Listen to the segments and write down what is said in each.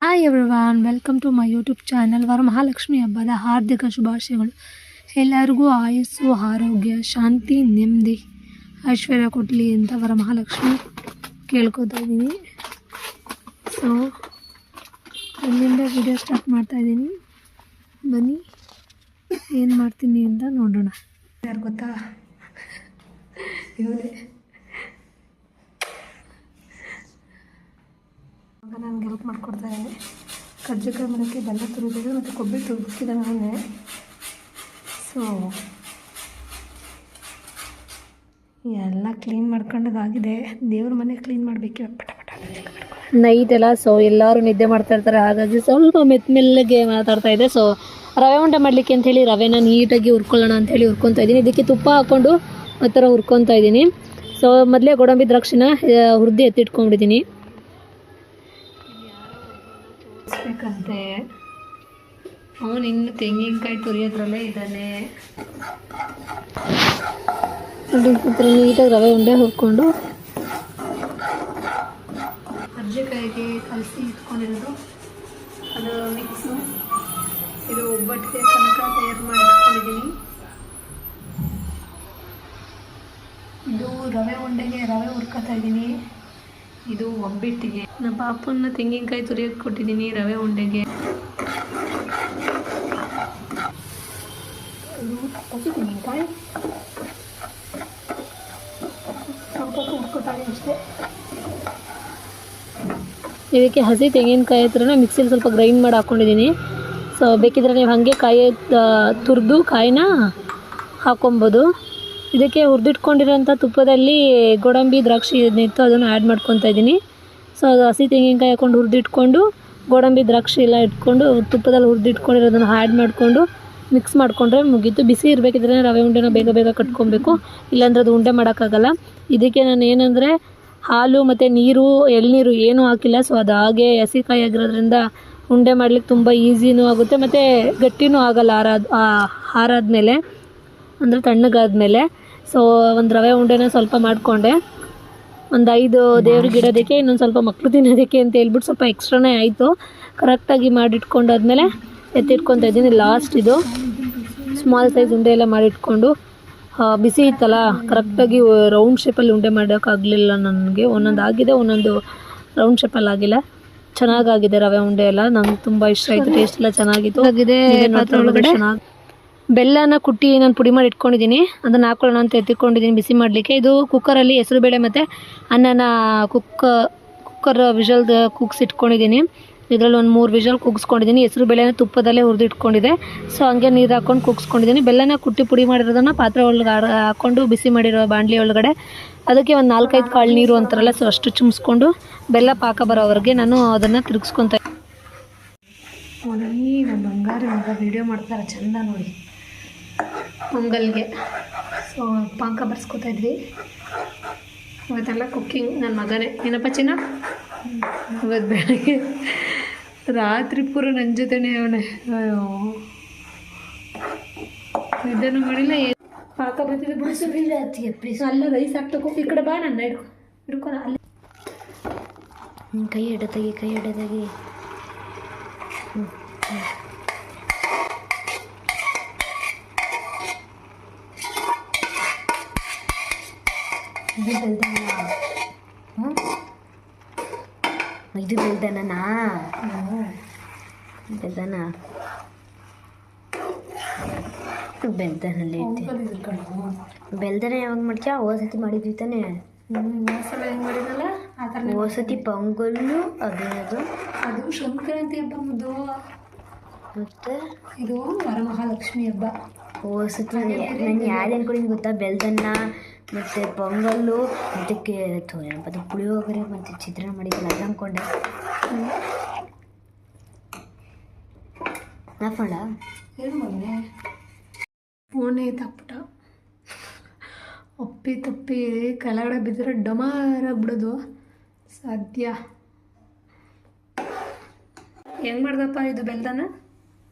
Hi everyone, welcome to my YouTube channel. Varamahalakshmi ಹಬ್ಬದ ಹಾರ್ದಿಕ ಶುಭಾಶಯಗಳು. ಎಲ್ಲರಿಗೂ ಆಯುಸ್ಸು, ಆರೋಗ್ಯ, ಶಾಂತಿ, ನೆಮ್ಮದಿ, ಐಶ್ವರ್ಯ ಕೊಡಲಿ ಅಂತ ವರಮಹಾಲಕ್ಷ್ಮಿ ಕೇಳ್ಕೊತಾ ಇದ್ದೀನಿ. ಸೊ ಇಲ್ಲಿಂದ ವಿಡಿಯೋ ಸ್ಟಾರ್ಟ್ ಮಾಡ್ತಾಯಿದ್ದೀನಿ. ಬನ್ನಿ ಏನು ಮಾಡ್ತೀನಿ ಅಂತ ನೋಡೋಣ. ಯಾರು ಗೊತ್ತಾ, ಇವನೇ ನನಗೆ ಹೆಲ್ಪ್ ಮಾಡಿಕೊಡ್ತಾ ಇದ್ದಾನೆ. ಕರ್ಜಿಕಾಯಿ ಮಾಡೋಕ್ಕೆ ಬೆಲ್ಲ ತುರಿದಿದೆ ಮತ್ತು ಕೊಬ್ಬರಿ ತುರಿದಿದ್ದಾನೆ ಅವನೇ. ಸೊ ಎಲ್ಲ ಕ್ಲೀನ್ ಮಾಡ್ಕೊಂಡಾಗಿದೆ. ದೇವ್ರ ಮನೆ ಕ್ಲೀನ್ ಮಾಡಬೇಕು ಪಟ ಪಟ ನೈಟ್ ಎಲ್ಲ. ಸೊ ಎಲ್ಲರೂ ನಿದ್ದೆ ಮಾಡ್ತಾ ಇರ್ತಾರೆ, ಹಾಗಾಗಿ ಸ್ವಲ್ಪ ಮೆಲ್ಲಗೆ ಮಾತಾಡ್ತಾ ಇದೆ. ಸೊ ರವೆ ಉಂಡೆ ಮಾಡಲಿಕ್ಕೆ ಅಂಥೇಳಿ ರವೆನ ನೀಟಾಗಿ ಹುರ್ಕೊಳ್ಳೋಣ ಅಂಥೇಳಿ ಹುರ್ಕೊತಾ ಇದ್ದೀನಿ. ಇದಕ್ಕೆ ತುಪ್ಪ ಹಾಕ್ಕೊಂಡು ಆ ಥರ ಹುರ್ಕೊತಾ ಇದ್ದೀನಿ. ಸೊ ಮೊದಲೇ ಗೋಡಂಬಿ ದ್ರಾಕ್ಷಿನ ಹುರಿದು ಎತ್ತಿಟ್ಕೊಂಡಿದ್ದೀನಿ. ಬೇಕಂತೆ ಅವನು ಇನ್ನು ತೆಂಗಿನಕಾಯಿ ತುರಿಯೋದ್ರಲ್ಲೇ ಇದ್ದಾನೆ. ನೀಟಾಗಿ ರವೆ ಉಂಡೆ ಹುರ್ಕೊಂಡು ಕರ್ಜಿಕಾಯಿಗೆ ಕಲಸಿ ಇಟ್ಕೊಂಡಿರೋದು ಅದು ಮಿಕ್ಸು. ಇದು ಒಬ್ಬಟ್ಟಿಗೆ ಕನಕ ತಯಾರು ಮಾಡಿ ಇಟ್ಕೊಂಡಿದ್ದೀನಿ. ಇದು ರವೆ ಉಂಡೆಗೆ ರವೆ ಹುರ್ಕೊತಾ ಇದ್ದೀನಿ. ಇದು ಒಬ್ಬಟ್ಟಿಗೆ. ನಮ್ಮ ಪಾಪನ್ನ ತೆಂಗಿನಕಾಯಿ ತುರಿಯೋಕೆ ಕೊಟ್ಟಿದ್ದೀನಿ ರವೆ ಉಂಡೆಗೆ. ಹಸಿ ತೆಂಗಿನಕಾಯಿ ಸ್ವಲ್ಪ ಹುರ್ಕೊತಾರೆ ಅಷ್ಟೇ. ಇದಕ್ಕೆ ಹಸಿ ತೆಂಗಿನಕಾಯಿ ಹತ್ರನ ಮಿಕ್ಸಿಲಿ ಸ್ವಲ್ಪ ಗ್ರೈಂಡ್ ಮಾಡಿ ಹಾಕ್ಕೊಂಡಿದ್ದೀನಿ. ಸೊ ಬೇಕಿದ್ರೆ ನೀವು ಹಾಗೆ ಕಾಯಿ ತುರಿದು ಕಾಯಿನ ಹಾಕೊಬೋದು. ಇದಕ್ಕೆ ಹುರಿದಿಟ್ಕೊಂಡಿರೋಂಥ ತುಪ್ಪದಲ್ಲಿ ಗೋಡಂಬಿ ದ್ರಾಕ್ಷಿ ಇದನ್ನಿತ್ತು ಅದನ್ನು ಆ್ಯಡ್ ಮಾಡ್ಕೊತಾ ಇದ್ದೀನಿ. ಸೊ ಅದು ಹಸಿ ತೆಂಗಿನಕಾಯಿ ಹಾಕ್ಕೊಂಡು ಹುರಿದಿಟ್ಕೊಂಡು ಗೋಡಂಬಿ ದ್ರಾಕ್ಷಿ ಎಲ್ಲ ಇಟ್ಕೊಂಡು ತುಪ್ಪದಲ್ಲಿ ಹುರಿದಿಟ್ಕೊಂಡಿರೋದನ್ನು ಆ್ಯಡ್ ಮಾಡಿಕೊಂಡು ಮಿಕ್ಸ್ ಮಾಡಿಕೊಂಡ್ರೆ ಮುಗೀತು. ಬಿಸಿ ಇರಬೇಕಿದ್ರೆ ರವೆ ಉಂಡೆನ ಬೇಗ ಬೇಗ ಕಟ್ಕೊಬೇಕು, ಇಲ್ಲಾಂದ್ರೆ ಅದು ಉಂಡೆ ಮಾಡೋಕ್ಕಾಗಲ್ಲ. ಇದಕ್ಕೆ ನಾನು ಏನಂದರೆ ಹಾಲು ಮತ್ತು ನೀರು, ಎಳ್ನೀರು ಏನೂ ಹಾಕಿಲ್ಲ. ಸೊ ಅದು ಹಾಗೆ ಹಸಿಕಾಯಿ ಆಗಿರೋದ್ರಿಂದ ಉಂಡೆ ಮಾಡ್ಲಿಕ್ಕೆ ತುಂಬ ಈಸಿನೂ ಆಗುತ್ತೆ ಮತ್ತು ಗಟ್ಟಿನೂ ಆಗೋಲ್ಲ ಆರಾದ್ಮೇಲೆ, ಅಂದರೆ ತಣ್ಣಗಾದ್ಮೇಲೆ. ಸೊ ಒಂದು ರವೆ ಉಂಡೆನ ಸ್ವಲ್ಪ ಮಾಡಿಕೊಂಡೆ. ಒಂದು 5 ದೇವ್ರಿಗೆ ಇಡೋದಕ್ಕೆ, ಇನ್ನೊಂದು ಸ್ವಲ್ಪ ಮಕ್ಕಳು ತಿನ್ನೋದಕ್ಕೆ ಅಂತ ಹೇಳ್ಬಿಟ್ಟು ಸ್ವಲ್ಪ ಎಕ್ಸ್ಟ್ರಾನೇ ಆಯಿತು. ಕರೆಕ್ಟಾಗಿ ಮಾಡಿಟ್ಕೊಂಡಾದ್ಮೇಲೆ ಎತ್ತಿಟ್ಕೊತಾ ಇದ್ದೀನಿ. ಲಾಸ್ಟ್ ಇದು ಸ್ಮಾಲ್ ಸೈಜ್ ಉಂಡೆ ಎಲ್ಲ ಮಾಡಿಟ್ಕೊಂಡು ಬಿಸಿ ಇತ್ತಲ್ಲ, ಕರೆಕ್ಟಾಗಿ ರೌಂಡ್ ಶೇಪಲ್ಲಿ ಉಂಡೆ ಮಾಡೋಕ್ಕಾಗಲಿಲ್ಲ ನನಗೆ. ಒಂದೊಂದು ಆಗಿದೆ, ಒಂದೊಂದು ರೌಂಡ್ ಶೇಪಲ್ಲಿ ಆಗಿಲ್ಲ. ಚೆನ್ನಾಗಾಗಿದೆ ರವೆ ಉಂಡೆ ಎಲ್ಲ, ನಂಗೆ ತುಂಬ ಇಷ್ಟ ಆಯಿತು. ಟೇಸ್ಟ್ ಎಲ್ಲ ಚೆನ್ನಾಗಿತ್ತು ಆಗಿದೆ. ಒಳಗಡೆ ಚೆನ್ನಾಗಿ ಬೆಲ್ಲನ ಕುಟ್ಟಿ ನಾನು ಪುಡಿ ಮಾಡಿ ಇಟ್ಕೊಂಡಿದ್ದೀನಿ, ಅದನ್ನು ಹಾಕೊಳ್ಳೋಣ ಅಂತ ಎತ್ತಿಕೊಂಡಿದ್ದೀನಿ ಬಿಸಿ ಮಾಡಲಿಕ್ಕೆ. ಇದು ಕುಕ್ಕರಲ್ಲಿ ಹೆಸರುಬೇಳೆ ಮತ್ತು ಅನ್ನನ ಕುಕ್ಕರ್ ವಿಷಲ್ದು ಕೂಗಿಸಿಟ್ಕೊಂಡಿದ್ದೀನಿ. ಇದರಲ್ಲಿ ಒಂದು 3 ವಿಷಲ್ ಕೂಗಿಸ್ಕೊಂಡಿದ್ದೀನಿ. ಹೆಸರುಬೇಳೆನ ತುಪ್ಪದಲ್ಲೇ ಹುರಿದಿಟ್ಕೊಂಡಿದೆ. ಸೊ ಹಂಗೆ ನೀರು ಹಾಕ್ಕೊಂಡು ಕೂಗಿಸ್ಕೊಂಡಿದ್ದೀನಿ. ಬೆಲ್ಲನ ಕುಟ್ಟಿ ಪುಡಿ ಮಾಡಿರೋದನ್ನು ಪಾತ್ರೆ ಒಳಗಡೆ ಹಾಕ್ಕೊಂಡು ಬಿಸಿ ಮಾಡಿರೋ ಬಾಣಲಿ ಒಳಗಡೆ ಅದಕ್ಕೆ ಒಂದು 4-5 ಕಾಳು ನೀರು ಅಂತಾರಲ್ಲ, ಸೊ ಅಷ್ಟು ಚುಮ್ಸ್ಕೊಂಡು ಬೆಲ್ಲ ಪಾಕ ಬರೋವರೆಗೆ ನಾನು ಅದನ್ನು ತಿರುಗಿಸ್ಕೊತ. ನೋಡಿ ನಮ್ಮ ಬಂಗಾರ ಮಗ ವೀಡಿಯೋ ಮಾಡ್ತಾರೆ ಚೆಂದ ನೋಡಿ ಪೊಂಗಲ್ಗೆ. ಸೊ ಪಾಕ ಬರ್ಸ್ಕೊತಾ ಇದ್ವಿ. ಇವತ್ತೆಲ್ಲ ಕುಕ್ಕಿಂಗ್ ನನ್ನ ಮಗನೇ. ಏನಪ್ಪ ಚಿನ್ನ, ಇವತ್ತು ಬೆಳಗ್ಗೆ ರಾತ್ರಿ ಪೂರ ನನ್ನ ಜೊತೆನೇ ಅವನೇ. ಅಯ್ಯೋ ನಿದ್ದೆನೂ ಮಾಡಿಲ್ಲ, ಪಾಕ ಬರ್ತಿದೆ. ಬಿಡಿಸಿಲ್ಲ ಅತ್ತಿಗೆ ಪ್ಲೀಸ್. ಅಲ್ಲ ರೈಸ್ ಹಾಕ್ತಕೋ, ಈ ಕಡೆ ಬಾ, ನನ್ನ ಹಿಡ್ಕೊ ಅಲ್ಲಿ. ಕೈ ಎಡತೆಗೆ ಇದು ಬೆಲ್ದನ ಬೆಲ್ದನಲ್ಲಿ ಬೆಲ್ದನ ಯಾವಾಗ ಮಾಡ್ತೀಯ? ಓಸತಿ ಮಾಡಿದ್ವಿ ತಾನೆ. ಓಸತಿ ಪೊಂಗಲ್ಲು ಅದೇನದು, ಅದು ಸಂಕ್ರಾಂತಿ ಹಬ್ಬ ಮುದ್ದು. ಮತ್ತು ಇದು ವರಮಹಾಲಕ್ಷ್ಮಿ ಹಬ್ಬ. ಓಸತಿ ನಾನು ಯಾರು ಅನ್ಕೊಂಡಿದ್ದು ಗೊತ್ತಾ? ಬೆಲ್ದನ್ನ ಮತ್ತು ಪೊಂಗಲ್ಲು ಮತ್ತು ಅದು ಪುಳಿಯೋಗರೆ ಮತ್ತು ಚಿತ್ರಾನ್ನ ಮಾಡಿದ್ದಲ್ಲ, ಅದು ಅಂದ್ಕೊಂಡೆ. ನಾಫಂಡ ಏನು ಮೊನ್ನೆ ಫೋನೇ ತಪ್ಪಟ ಒಪ್ಪಿ ತಪ್ಪಿ ಕೆಳಗಡೆ ಬಿದ್ದರೆ ಡಮಾರಾಗ್ಬಿಡೋದು ಸಾಧ್ಯ. ಹೆಂಗೆ ಮಾಡ್ದಪ್ಪ ಇದು ಬೆಲ್ದನ?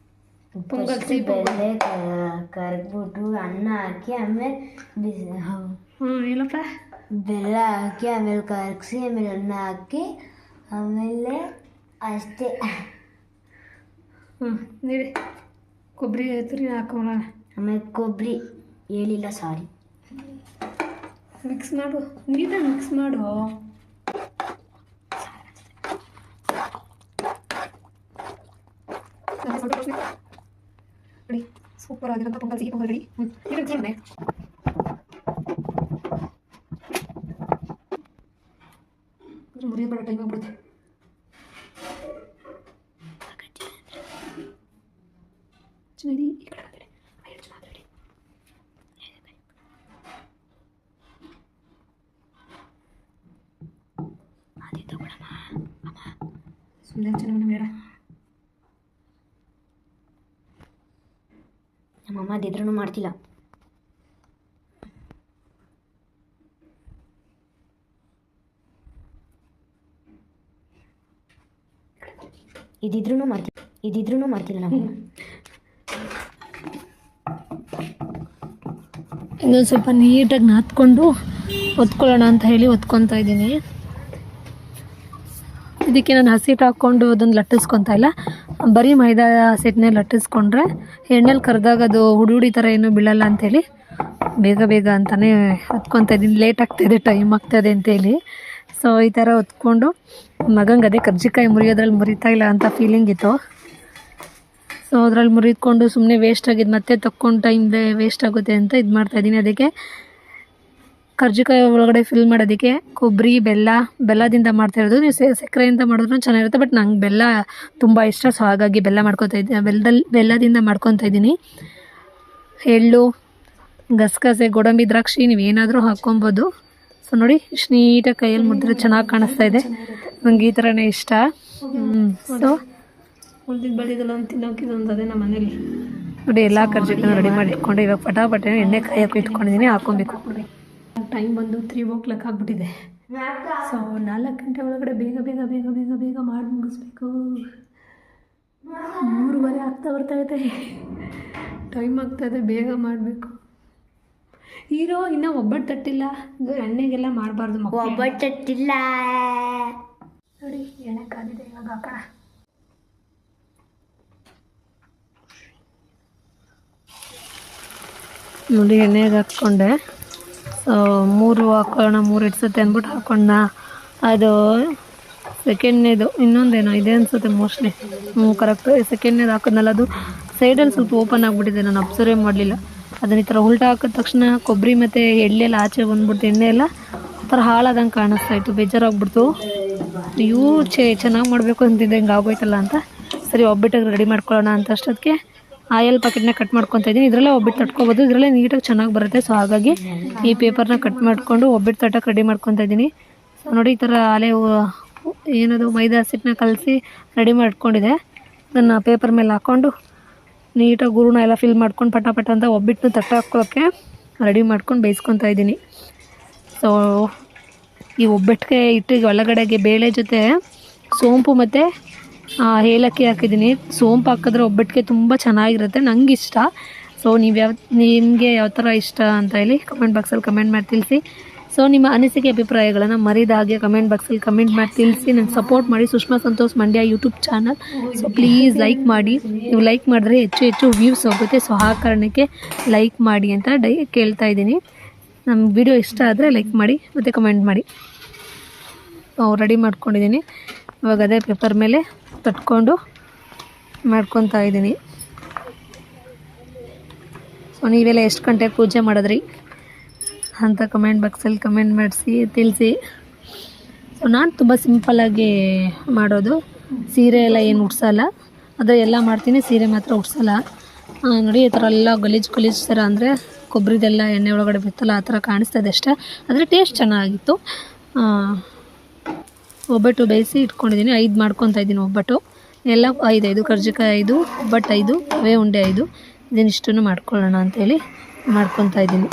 ಪೊಂಗಲ್ ಬೆಲೆ ಕರ್ಬಿಟ್ಟು ಅನ್ನ ಹಾಕಿ ಆಮೇಲೆ ಏನಪ್ಪ ಬೆಲ್ಲ ಹಾಕಿ ಆಮೇಲೆ ಕರಗಿಸಿ ಆಮೇಲೆ ಅನ್ನ ಹಾಕಿ ಆಮೇಲೆ ಅಷ್ಟೇ. ಹ್ಞೂ ನೀಡಿ ಕೊಬ್ಬರಿ ತುರಿ ಹಾಕೋಣ. ಆಮೇಲೆ ಕೊಬ್ಬರಿ ಹೇಳಿಲ್ಲ, ಸಾರಿ. ಮಿಕ್ಸ್ ಮಾಡು, ನೀಟಾಗಿ ಮಿಕ್ಸ್ ಮಾಡು. ನೋಡಿ ಸೂಪರ್ ಆಗಿರೋಂಥ ಪೊಂಗಲ್, ಸಿಹಿ ಪೊಂಗಲ್ ರೆಡಿ. ಮುರಿಯಬೇಡ, ಟೈಮ್ ಆಗ್ಬಿಡುತ್ತೆ. ಚೆನ್ನಾಗಿ ಈ ಕಡೆ ಬಂದಿದೆ. ಸುಮ್ಮನೆ ಚೆನ್ನಾಗಿ ಬೇಡ. ನಮ್ಮಮ್ಮ ಅದಿದ್ರೂ ಮಾಡ್ತಿಲ್ಲ. ಇದಿದ್ರೂ ಮಾಡ್ತಿಲ್ಲ ನಮ್ಮಮ್ಮ. ಇನ್ನೊಂದು ಸ್ವಲ್ಪ ನೀಟಾಗಿ ನಾದ್ಕೊಂಡು ಒತ್ಕೊಳ್ಳೋಣ ಅಂತ ಹೇಳಿ ಒತ್ಕೊತಾ ಇದ್ದೀನಿ. ಇದಕ್ಕೆ ನಾನು ಹಸಿಟ್ಟು ಹಾಕ್ಕೊಂಡು ಅದನ್ನು ಲಟ್ಟಿಸ್ಕೊತಾ ಇಲ್ಲ, ಬರೀ ಮೈದಾ ಹಸಿಟ್ಟನ್ನೇ ಲಟ್ಟಿಸ್ಕೊಂಡ್ರೆ ಎಣ್ಣೆಲಿ ಕರೆದಾಗ ಅದು ಹುಡಿ ಥರ ಏನೂ ಬೀಳಲ್ಲ ಅಂಥೇಳಿ ಬೇಗ ಬೇಗ ಅಂತಲೇ ಹೊತ್ಕೊತಾ ಇದ್ದೀನಿ. ಲೇಟ್ ಆಗ್ತಾಯಿದೆ, ಟೈಮ್ ಆಗ್ತಾಯಿದೆ ಅಂತೇಳಿ. ಸೊ ಈ ಥರ ಹೊತ್ಕೊಂಡು ಮಗಂಗೆ ಅದೇ ಕರ್ಜಿಕಾಯಿ ಮುರಿಯೋದ್ರಲ್ಲಿ ಮುರಿತಾ ಇಲ್ಲ ಅಂತ ಫೀಲಿಂಗ್ ಇತ್ತು. ಸೊ ಅದ್ರಲ್ಲಿ ಮುರಿದ್ಕೊಂಡು ಸುಮ್ಮನೆ ವೇಸ್ಟ್ ಆಗಿದ್ದು ಮತ್ತೆ ತಕ್ಕೊಂಡು ಟೈಮ್ ವೇಸ್ಟ್ ಆಗುತ್ತೆ ಅಂತ ಇದು ಮಾಡ್ತಾಯಿದ್ದೀನಿ. ಅದಕ್ಕೆ ಕರ್ಜಿಕಾಯಿ ಒಳಗಡೆ ಫಿಲ್ ಮಾಡೋದಕ್ಕೆ ಕೊಬ್ಬರಿ ಬೆಲ್ಲದಿಂದ ಮಾಡ್ತಾಯಿರೋದು. ನೀವು ಸಕ್ಕರೆಯಿಂದ ಮಾಡಿದ್ರೂ ಚೆನ್ನಾಗಿರುತ್ತೆ, ಬಟ್ ನಂಗೆ ಬೆಲ್ಲ ತುಂಬ ಇಷ್ಟ. ಸೊ ಹಾಗಾಗಿ ಬೆಲ್ಲದಿಂದ ಮಾಡ್ಕೊತಾ ಇದ್ದೀನಿ. ಎಳ್ಳು, ಗಸಗಸೆ, ಗೋಡಂಬಿ, ದ್ರಾಕ್ಷಿ ನೀವು ಏನಾದರೂ ಹಾಕ್ಕೊಬೋದು. ಸೊ ನೋಡಿ ಇಷ್ಟು ನೀಟಾಗಿ ಕೈಯಲ್ಲಿ ಮುರಿದ್ರೆ ಚೆನ್ನಾಗಿ ಕಾಣಿಸ್ತಾ ಇದೆ. ನಂಗೆ ಈ ಥರನೇ ಇಷ್ಟ. ಸೊ ಉಳ್ದಿದ್ದು ಬೆಳೆದಿಲ್ಲ ಅಂತ ತಿನ್ನೋಕಿದೊಂದು ಅದೇ ನಮ್ಮ ಮನೇಲಿ. ನೋಡಿ ಎಲ್ಲ ಕರ್ಜಿಕಾಯಿ ರೆಡಿ ಮಾಡಿ ಇಟ್ಕೊಂಡು ಇವಾಗ ಪಟಾಪಟೆ ಎಣ್ಣೆ ಕಾಯಕ್ಕೆ ಇಟ್ಕೊಂಡಿದ್ದೀನಿ, ಹಾಕ್ಕೊಬೇಕು. ಟೈಮ್ ಬಂದು 3 ಆಗ್ಬಿಟ್ಟಿದೆ. ಸೊ 4 ಗಂಟೆ ಒಳಗಡೆ ಬೇಗ ಬೇಗ ಬೇಗ ಬೇಗ ಬೇಗ ಮಾಡಿ ಮುಗಿಸ್ಬೇಕು. 3:30 ಆಗ್ತಾ ಬರ್ತಾಯಿದೆ, ಟೈಮ್ ಆಗ್ತಾಯಿದೆ, ಬೇಗ ಮಾಡಬೇಕು. ಹೀರೋ ಇನ್ನೂ ಒಬ್ಬಟ್ಟು ತಟ್ಟಿಲ್ಲ, ಇದು ಎಣ್ಣೆಗೆಲ್ಲ ಮಾಡಬಾರ್ದು ಮಕ್ಕಳು. ಒಬ್ಬಟ್ಟು ತಟ್ಟಿಲ್ಲ ನೋಡಿ, ಎಣ್ಣೆ ಕಾದಿದೆ, ಇವಾಗ ಹಾಕೋಣ. ನೋಡಿ ಎಣ್ಣೆಗೆ ಹಾಕ್ಕೊಂಡೆ. ಸೊ 3 ಹಾಕೋಣ, 3 ಇಡ್ಸುತ್ತೆ ಅಂದ್ಬಿಟ್ಟು ಹಾಕೊಂಡ. ಅದು ಸೆಕೆಂಡ್ನೇದು ಇನ್ನೊಂದೇನೋ ಇದೆ ಅನಿಸುತ್ತೆ ಮೋಸ್ಟ್ಲಿ. ಕರೆಕ್ಟು. ಸೆಕೆಂಡ್ನೇದು ಹಾಕೋದ್ನಲ್ಲ, ಅದು ಸೈಡಲ್ಲಿ ಸ್ವಲ್ಪ ಓಪನ್ ಆಗಿಬಿಟ್ಟಿದೆ, ನಾನು ಅಬ್ಸರ್ವ್ ಮಾಡಲಿಲ್ಲ. ಅದನ್ನ ಈ ಥರ ಉಲ್ಟಾ ಹಾಕಿದ ತಕ್ಷಣ ಕೊಬ್ಬರಿ ಮತ್ತು ಎಳ್ಳೆಲ್ಲ ಆಚೆ ಬಂದ್ಬಿಡ್ತು, ಎಣ್ಣೆ ಎಲ್ಲ ಆ ಥರ ಹಾಳಾದಂಗೆ ಕಾಣಿಸ್ತಾಯಿತ್ತು. ಬೇಜಾರಾಗ್ಬಿಡ್ತು. ಚೆನ್ನಾಗಿ ಮಾಡಬೇಕು ಅಂತಿದ್ದೆ, ಹಿಂಗೆ ಆಗೋಯ್ತಲ್ಲ ಅಂತ. ಸರಿ ಒಬ್ಬಟ್ಟಿಗೆ ರೆಡಿ ಮಾಡ್ಕೊಳ್ಳೋಣ ಅಂತ ಅಷ್ಟೊತ್ತಿಗೆ ಆಯಲ್ ಪ್ಯಾಕೆಟ್ನ ಕಟ್ ಮಾಡ್ಕೊತಾ ಇದ್ದೀನಿ. ಇದರಲ್ಲೇ ಒಬ್ಬಟ್ಟು ತಟ್ಕೊಬೋದು, ಇದರಲ್ಲೇ ನೀಟಾಗಿ ಚೆನ್ನಾಗಿ ಬರುತ್ತೆ. ಸೊ ಹಾಗಾಗಿ ಈ ಪೇಪರ್ನ ಕಟ್ ಮಾಡಿಕೊಂಡು ಒಬ್ಬಟ್ಟು ತಟ್ಟಕ್ಕೆ ರೆಡಿ ಮಾಡ್ಕೊತಾ ಇದ್ದೀನಿ. ಸೊ ನೋಡಿ ಈ ಥರ ಏನದು ಮೈದಾ ಹಸಿಟ್ಟನ್ನ ಕಲಸಿ ರೆಡಿ ಮಾಡ್ಕೊಂಡಿದೆ. ಅದನ್ನು ಪೇಪರ್ ಮೇಲೆ ಹಾಕ್ಕೊಂಡು ನೀಟಾಗಿ ಗುರುನ ಎಲ್ಲ ಫಿಲ್ ಮಾಡ್ಕೊಂಡು ಪಟ ಅಂತ ಒಬ್ಬಟ್ಟು ತಟ್ಟೆ ಹಾಕ್ಕೊಳ್ಳೋಕ್ಕೆ ರೆಡಿ ಮಾಡ್ಕೊಂಡು ಬೇಯಿಸ್ಕೊತಾ ಇದ್ದೀನಿ. ಸೊ ಈ ಒಬ್ಬಟ್ಟಿಗೆ ಇಟ್ಟಿಗೆ ಒಳಗಡೆಗೆ ಬೇಳೆ ಜೊತೆ ಸೋಂಪು ಮತ್ತು ಏಲಕ್ಕಿ ಹಾಕಿದ್ದೀನಿ. ಸೋಂಪು ಹಾಕಿದ್ರೆ ಒಬ್ಬಟ್ಟಿಗೆ ತುಂಬ ಚೆನ್ನಾಗಿರುತ್ತೆ, ನಂಗೆ ಇಷ್ಟ. ಸೊ ನಿಮಗೆ ಯಾವ ಥರ ಇಷ್ಟ ಅಂತ ಹೇಳಿ ಕಮೆಂಟ್ ಬಾಕ್ಸಲ್ಲಿ ಕಮೆಂಟ್ ಮಾಡಿ ತಿಳಿಸಿ. ಸೊ ನಿಮ್ಮ ಅನಿಸಿಕೆ ಅಭಿಪ್ರಾಯಗಳನ್ನು ಮರಿದ ಹಾಗೆ ಕಮೆಂಟ್ ಬಾಕ್ಸಲ್ಲಿ ಕಮೆಂಟ್ ಮಾಡಿ ತಿಳಿಸಿ. ನಂಗೆ ಸಪೋರ್ಟ್ ಮಾಡಿ. Sushma Santosh Mandya YouTube channel. So please like ಮಾಡಿ. ನೀವು ಲೈಕ್ ಮಾಡಿದ್ರೆ ಹೆಚ್ಚು ವ್ಯೂಸ್ ಹೋಗುತ್ತೆ. ಸೊ ಆ ಕಾರಣಕ್ಕೆ ಲೈಕ್ ಮಾಡಿ ಅಂತ ಕೇಳ್ತಾ ಇದ್ದೀನಿ. ನಮ್ಮ ವಿಡಿಯೋ ಇಷ್ಟ ಆದರೆ ಲೈಕ್ ಮಾಡಿ ಮತ್ತು ಕಮೆಂಟ್ ಮಾಡಿ. ರೆಡಿ ಮಾಡ್ಕೊಂಡಿದ್ದೀನಿ. ಇವಾಗ ಅದೇ ಪೇಪರ್ ಮೇಲೆ ತಟ್ಕೊಂಡು ಮಾಡ್ಕೊತಾ ಇದ್ದೀನಿ. ಸೊ ನೀವೆಲ್ಲ ಎಷ್ಟು ಗಂಟೆಗೆ ಪೂಜೆ ಮಾಡಿದ್ರಿ ಅಂತ ಕಮೆಂಟ್ ಬಾಕ್ಸಲ್ಲಿ ಕಮೆಂಟ್ ಮಾಡಿಸಿ ತಿಳಿಸಿ. ಸೊ ನಾನು ತುಂಬ ಸಿಂಪಲ್ಲಾಗಿ ಮಾಡೋದು. ಸೀರೆ ಎಲ್ಲ ಏನು ಉಡ್ಸಲ್ಲ, ಆದರೆ ಎಲ್ಲ ಮಾಡ್ತೀನಿ, ಸೀರೆ ಮಾತ್ರ ಉಡ್ಸಲ್ಲ. ನೋಡಿ ಈ ಥರ ಎಲ್ಲ ಗಲೀಜು ಥರ ಅಂದರೆ ಕೊಬ್ಬರಿದೆಲ್ಲ ಎಣ್ಣೆ ಒಳಗಡೆ ಬಿತ್ತಲ್ಲ, ಆ ಥರ ಕಾಣಿಸ್ತದೆ ಅಷ್ಟೇ. ಆದರೆ ಟೇಸ್ಟ್ ಚೆನ್ನಾಗಿತ್ತು. ಒಬ್ಬಟ್ಟು ಬೇಯಿಸಿ ಇಟ್ಕೊಂಡಿದ್ದೀನಿ. 5 ಮಾಡ್ಕೊತಾ ಇದ್ದೀನಿ ಒಬ್ಬಟ್ಟು. ಎಲ್ಲ 5 ಕರ್ಜಿಕಾಯಿ 5, ಒಬ್ಬಟ್ಟು 5, ರವೆ ಉಂಡೆ 5. ಇದನ್ನಿಷ್ಟನ್ನು ಮಾಡ್ಕೊಳ್ಳೋಣ ಅಂತೇಳಿ ಮಾಡ್ಕೊತಾ ಇದ್ದೀನಿ.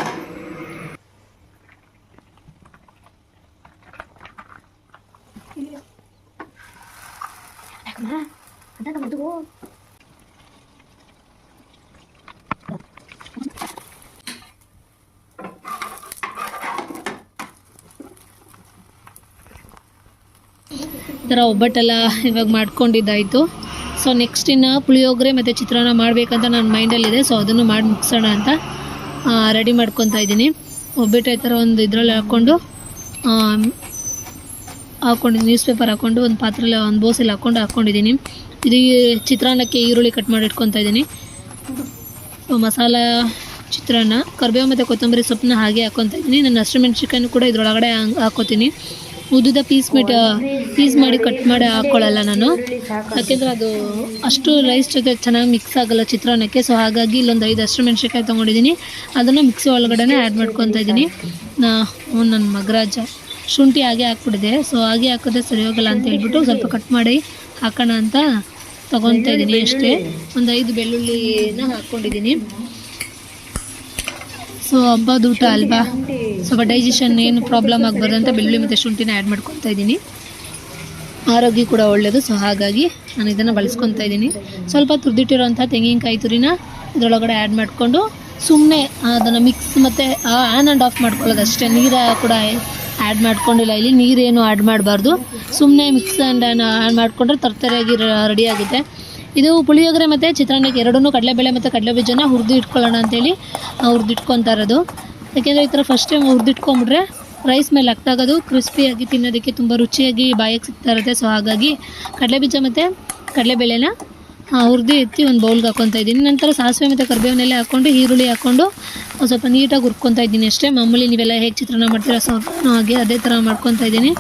ಥರ ಒಬ್ಬಟ್ಟೆಲ್ಲ ಇವಾಗ ಮಾಡ್ಕೊಂಡಿದ್ದಾಯಿತು. ಸೊ ನೆಕ್ಸ್ಟ್ ಇನ್ನು ಪುಳಿಯೋಗರೆ ಮತ್ತು ಚಿತ್ರಾನ್ನ ಮಾಡಬೇಕಂತ ನನ್ನ ಮೈಂಡಲ್ಲಿದೆ. ಸೊ ಅದನ್ನು ಮಾಡಿ ಮುಗಿಸೋಣ ಅಂತ ರೆಡಿ ಮಾಡ್ಕೊತಾ ಇದ್ದೀನಿ. ಒಬ್ಬಟ್ಟು ಈ ಥರ ಒಂದು ಇದರಲ್ಲಿ ಹಾಕ್ಕೊಂಡು ನ್ಯೂಸ್ ಪೇಪರ್ ಹಾಕ್ಕೊಂಡು ಒಂದು ಪಾತ್ರೆಯಲ್ಲಿ ಒಂದು ಬೋಸಲ್ಲಿ ಹಾಕ್ಕೊಂಡಿದ್ದೀನಿ. ಇದು ಚಿತ್ರಾನ್ನಕ್ಕೆ ಈರುಳ್ಳಿ ಕಟ್ ಮಾಡಿ ಇಟ್ಕೊತಾ ಇದ್ದೀನಿ. ಸೊ ಮಸಾಲ ಚಿತ್ರಾನ್ನ ಕರಿಬೇವು ಮತ್ತು ಕೊತ್ತಂಬರಿ ಸೊಪ್ಪನ್ನ ಹಾಗೆ ಹಾಕ್ಕೊತಾ ಇದ್ದೀನಿ. ನನ್ನ ಹಸಿಮೆಣ್ಸಿನ್ಕಾಯಿನೂ ಕೂಡ ಇದರೊಳಗಡೆ ಹಾಕ್ಕೋತೀನಿ. ಉದ್ದುದ ಪೀಸ್ ಮಾಡಿ ಕಟ್ ಮಾಡಿ ಹಾಕ್ಕೊಳ್ಳಲ್ಲ ನಾನು, ಯಾಕೆಂದರೆ ಅದು ಅಷ್ಟು ರೈಸ್ ಜೊತೆ ಚೆನ್ನಾಗಿ ಮಿಕ್ಸ್ ಆಗಲ್ಲ ಚಿತ್ರಾನ್ನಕ್ಕೆ. ಸೊ ಹಾಗಾಗಿ ಇಲ್ಲೊಂದು 5 ಹಸಿಮೆಣ್ಸಿನ್ಕಾಯಿ ತೊಗೊಂಡಿದ್ದೀನಿ. ಅದನ್ನು ಮಿಕ್ಸಿ ಒಳಗಡೆ ಆ್ಯಡ್ ಮಾಡ್ಕೊತಾ ಇದ್ದೀನಿ. ನನ್ನ ಮಗರಾಜ ಶುಂಠಿ ಹಾಗೆ ಹಾಕ್ಬಿಟ್ಟಿದೆ. ಸೊ ಹಾಗೆ ಹಾಕಿದ್ರೆ ಸರಿ ಹೋಗಲ್ಲ ಅಂತ ಹೇಳ್ಬಿಟ್ಟು ಸ್ವಲ್ಪ ಕಟ್ ಮಾಡಿ ಹಾಕೋಣ ಅಂತ ತೊಗೊತಾ ಇದ್ದೀನಿ ಅಷ್ಟೇ. ಒಂದು 5 ಬೆಳ್ಳುಳ್ಳಿನ ಹಾಕ್ಕೊಂಡಿದ್ದೀನಿ. ಸೊ ಹಬ್ಬದ ಊಟ ಅಲ್ವಾ, ಸ್ವಲ್ಪ ಡೈಜೆಷನ್ ಏನು ಪ್ರಾಬ್ಲಮ್ ಆಗಬಾರ್ದು ಅಂತ ಬೆಳ್ಳುಳ್ಳಿ ಮತ್ತು ಶುಂಠಿನ ಆ್ಯಡ್ ಮಾಡ್ಕೊತಾ ಇದ್ದೀನಿ. ಆರೋಗ್ಯ ಕೂಡ ಒಳ್ಳೆಯದು. ಸೊ ಹಾಗಾಗಿ ನಾನು ಇದನ್ನು ಬಳಸ್ಕೊತಾ ಇದ್ದೀನಿ. ಸ್ವಲ್ಪ ತುರಿದಿಟ್ಟಿರೋಂಥ ತೆಂಗಿನಕಾಯಿ ತುರಿನ ಇದರೊಳಗಡೆ ಆ್ಯಡ್ ಮಾಡಿಕೊಂಡು ಸುಮ್ಮನೆ ಅದನ್ನು ಮಿಕ್ಸ್ ಮತ್ತು ಆನ್ ಆ್ಯಂಡ್ ಆಫ್ ಮಾಡ್ಕೊಳ್ಳೋದು ಅಷ್ಟೇ. ನೀರು ಕೂಡ ಆ್ಯಡ್ ಮಾಡ್ಕೊಂಡಿಲ್ಲ, ಇಲ್ಲಿ ನೀರೇನು ಆ್ಯಡ್ ಮಾಡಬಾರ್ದು. ಸುಮ್ಮನೆ ಮಿಕ್ಸ್ ಆ್ಯಂಡ್ ಆ್ಯಡ್ ಮಾಡಿಕೊಂಡ್ರೆ ತರ್ತರಿಯಾಗಿ ರೆಡಿಯಾಗುತ್ತೆ. ಇದು ಪುಳಿಯೋಗರೆ ಮತ್ತು ಚಿತ್ರಾನ್ನಕ್ಕೆ ಎರಡೂ ಕಡಲೆಬೇಳೆ ಮತ್ತು ಕಡಲೆಬೀಜನ ಹುರಿದು ಇಟ್ಕೊಳ್ಳೋಣ ಅಂತೇಳಿ ಹುರಿದಿಟ್ಕೊತಾ ಇರೋದು. ಯಾಕೆಂದರೆ ಈ ಥರ ಫಸ್ಟ್ ಟೈಮ್ ಹುರಿದಿಟ್ಕೊಂಬಿಟ್ರೆ ರೈಸ್ ಮೇಲೆ ಹಾಕ್ದಾಗದು ಕ್ರಿಸ್ಪಿಯಾಗಿ ತಿನ್ನೋದಕ್ಕೆ ತುಂಬ ರುಚಿಯಾಗಿ ಬಾಯಿಗೆ ಸಿಗ್ತಾ ಇರುತ್ತೆ. ಸೊ ಹಾಗಾಗಿ ಕಡಲೆಬೀಜ ಮತ್ತು ಕಡಲೆಬೇಳೆನ ಹುರಿದು ಎತ್ತಿ ಒಂದು ಬೌಲ್ಗೆ ಹಾಕ್ಕೊತಾ ಇದ್ದೀನಿ. ನಂತರ ಸಾಸಿವೆ ಮತ್ತು ಕರಿಬೇವನ್ನೆಲ್ಲ ಹಾಕ್ಕೊಂಡು ಈರುಳ್ಳಿ ಹಾಕ್ಕೊಂಡು ಸ್ವಲ್ಪ ನೀಟಾಗಿ ಹುರ್ಕೊತಾ ಇದ್ದೀನಿ ಅಷ್ಟೇ. ಮಾಮೂಲಿ ನೀವೆಲ್ಲ ಹೇಗೆ ಚಿತ್ರಾನ್ನ ಮಾಡ್ತೀರಾ ಸೊ ಹಾಗೆ ಅದೇ ಥರ ಮಾಡ್ಕೊತಾ ಇದ್ದೀನಿ.